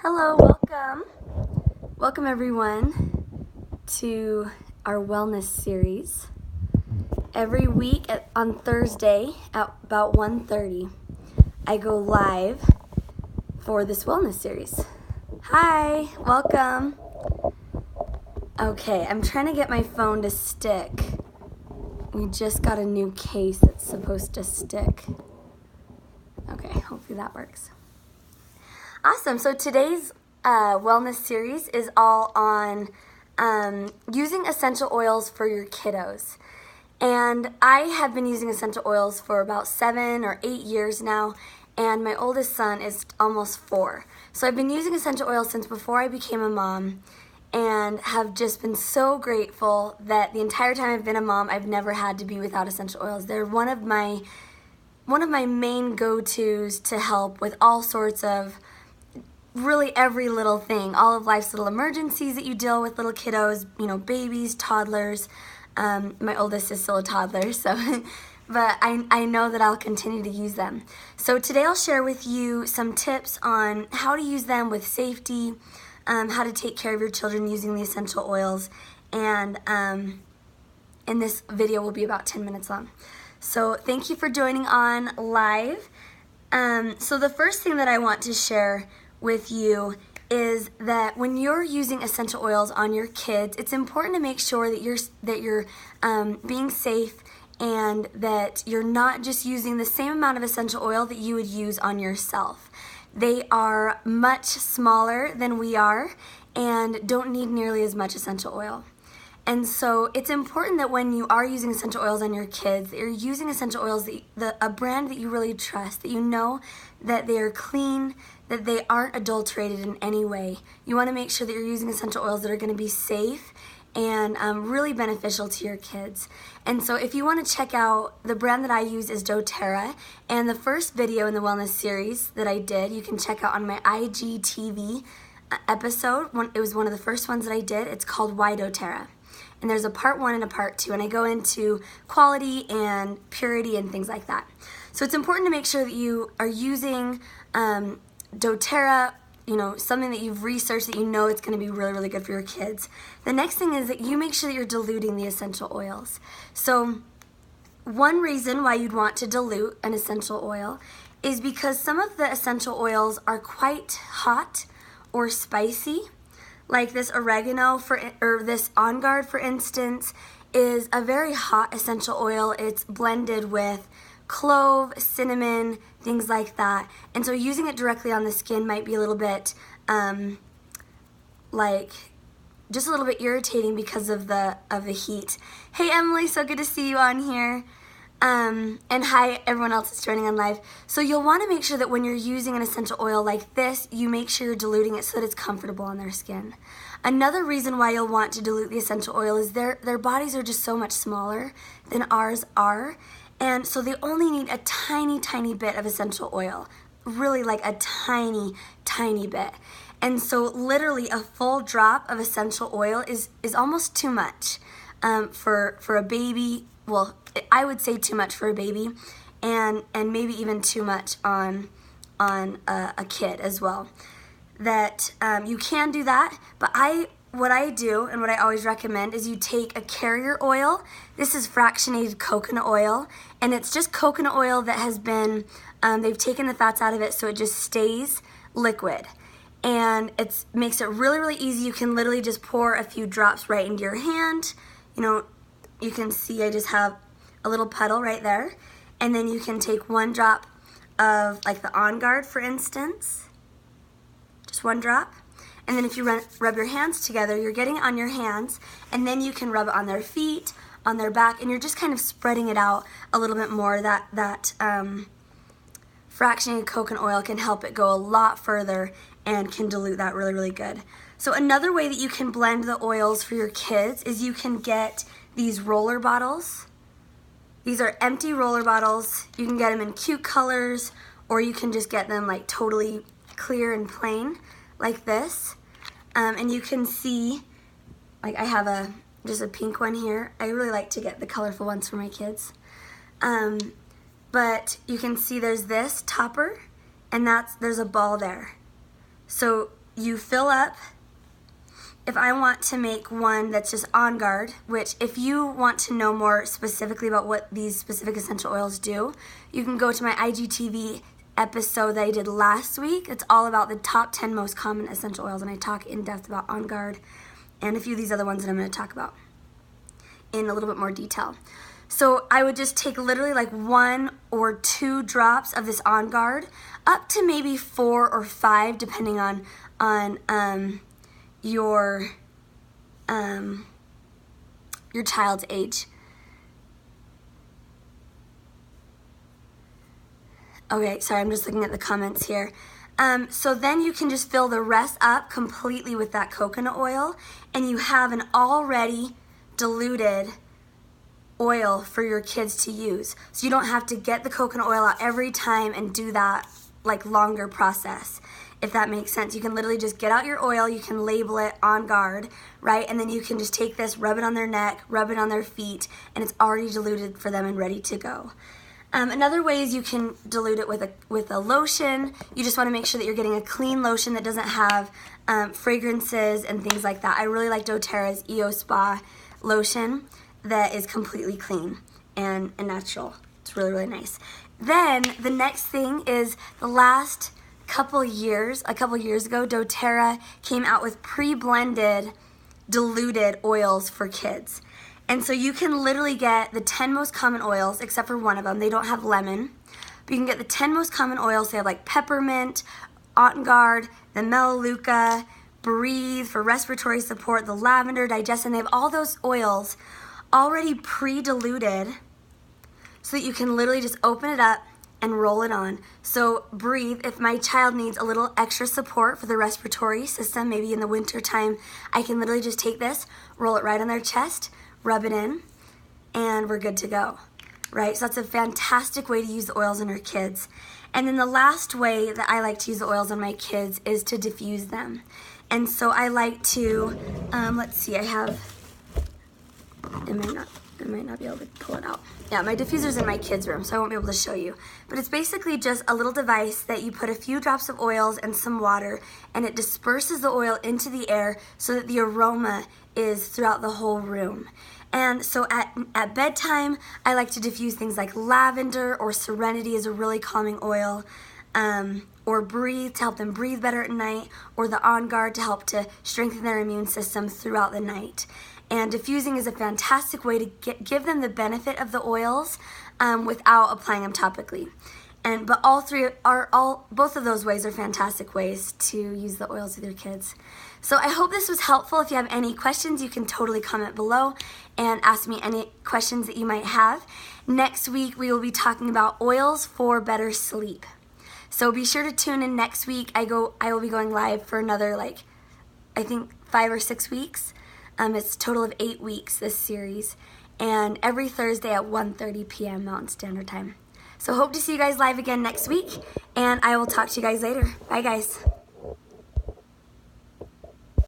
Hello, welcome. Welcome everyone to our wellness series. Every week on Thursday at about 1:30, I go live for this wellness series. Hi, welcome. Okay, I'm trying to get my phone to stick. We just got a new case that's supposed to stick. Okay, hopefully that works. Awesome. So today's wellness series is all on using essential oils for your kiddos. And I have been using essential oils for about 7 or 8 years now, and my oldest son is almost 4. So I've been using essential oils since before I became a mom, and have just been so grateful that the entire time I've been a mom, I've never had to be without essential oils. They're one of my main go-tos to help with all sorts of really every little thing, all of life's little emergencies that you deal with, little kiddos, babies, toddlers. My oldest is still a toddler, so but I know that I'll continue to use them. So today I'll share with you some tips on how to use them with safety, how to take care of your children using the essential oils, and this video will be about 10 minutes long. So thank you for joining on live. So the first thing that I want to share with you is that when you're using essential oils on your kids, it's important to make sure that you're being safe, and that you're not just using the same amount of essential oil that you would use on yourself. They are much smaller than we are and don't need nearly as much essential oil. And so it's important that when you are using essential oils on your kids, that you're using essential oils, a brand that you really trust, that you know that they are clean, that they aren't adulterated in any way. You want to make sure that you're using essential oils that are going to be safe and really beneficial to your kids. And so if you want to check out, the brand that I use is doTERRA, and the first video in the wellness series that I did, you can check out on my IGTV episode. It was one of the first ones that I did. It's called Why doTERRA. And there's a part 1 and a part 2, and I go into quality and purity and things like that. So it's important to make sure that you are using doTERRA, something that you've researched, that you know it's going to be really, really good for your kids. The next thing is that you make sure that you're diluting the essential oils. So one reason why you'd want to dilute an essential oil is because some of the essential oils are quite hot or spicy. Like this oregano or this OnGuard, for instance, is a very hot essential oil. It's blended with clove, cinnamon, things like that. And so using it directly on the skin might be a little bit just a little bit irritating because of the heat. Hey Emily, so good to see you on here. And hi everyone else that's joining on live. So you'll want to make sure that when you're using an essential oil like this, you make sure you're diluting it so that it's comfortable on their skin. Another reason why you'll want to dilute the essential oil is their bodies are just so much smaller than ours are. And so they only need a tiny, tiny bit of essential oil. Really like a tiny, tiny bit. And so literally a full drop of essential oil is almost too much for a baby. Well, I would say too much for a baby, and maybe even too much on a kid as well. That you can do that, but what I do and what I always recommend is you take a carrier oil. This is fractionated coconut oil, and it's just coconut oil that has been, they've taken the fats out of it so it just stays liquid. And it makes it really, really easy. You can literally just pour a few drops right into your hand. You can see I just have a little puddle right there. And then you can take 1 drop of like the OnGuard, for instance. Just 1 drop. And then if you rub your hands together, you're getting it on your hands, and then you can rub it on their feet, on their back, and you're just kind of spreading it out a little bit more. That fractionated coconut oil can help it go a lot further and can dilute that really, really good. So another way that you can blend the oils for your kids is you can get these roller bottles. These are empty roller bottles. You can get them in cute colors, or you can just get them like totally clear and plain like this. And you can see, like I have just a pink one here. I really like to get the colorful ones for my kids. But you can see there's this topper, and there's a ball there. So you fill up. If I want to make one that's just OnGuard, which if you want to know more specifically about what these specific essential oils do, you can go to my IGTV episode that I did last week. It's all about the top 10 most common essential oils, and I talk in depth about OnGuard and a few of these other ones that I'm going to talk about in a little bit more detail. So I would just take literally like 1 or 2 drops of this OnGuard, up to maybe 4 or 5, depending on your child's age. Okay, sorry, I'm just looking at the comments here. So then you can just fill the rest up completely with that coconut oil, and you have an already diluted oil for your kids to use. So you don't have to get the coconut oil out every time and do that like longer process, if that makes sense. You can literally just get out your oil, you can label it OnGuard, right? And then you can just take this, rub it on their neck, rub it on their feet, and it's already diluted for them and ready to go. Another way is you can dilute it with a lotion. You just want to make sure that you're getting a clean lotion that doesn't have fragrances and things like that. I really like doTERRA's EO Spa lotion that is completely clean and natural. It's really, really nice. Then the next thing is the last a couple years ago, doTERRA came out with pre-blended diluted oils for kids. And so you can literally get the 10 most common oils, except for one of them. They don't have lemon. But you can get the 10 most common oils. They have like Peppermint, OnGuard, the Melaleuca, Breathe for respiratory support, the Lavender, DigestZen. They have all those oils already pre-diluted so that you can literally just open it up and roll it on. So Breathe, if my child needs a little extra support for the respiratory system, maybe in the winter time, I can literally just take this, roll it right on their chest, rub it in, and we're good to go, right? So that's a fantastic way to use the oils on our kids. And then the last way that I like to use the oils on my kids is to diffuse them. And so I like to, let's see, I might not be able to pull it out. Yeah, my diffuser's in my kids' room, so I won't be able to show you. But it's basically just a little device that you put a few drops of oils and some water, and it disperses the oil into the air so that the aroma is throughout the whole room. And so at bedtime, I like to diffuse things like lavender, or serenity is a really calming oil, or Breathe to help them breathe better at night, or the OnGuard to help to strengthen their immune system throughout the night. And diffusing is a fantastic way to give them the benefit of the oils without applying them topically. But both of those ways are fantastic ways to use the oils with your kids. So I hope this was helpful. If you have any questions, you can totally comment below and ask me any questions that you might have. Next week, we will be talking about oils for better sleep. So be sure to tune in next week. I will be going live for another, I think 5 or 6 weeks. It's a total of 8 weeks, this series. And every Thursday at 1:30 p.m. Mountain Standard Time. So hope to see you guys live again next week, and I will talk to you guys later. Bye, guys.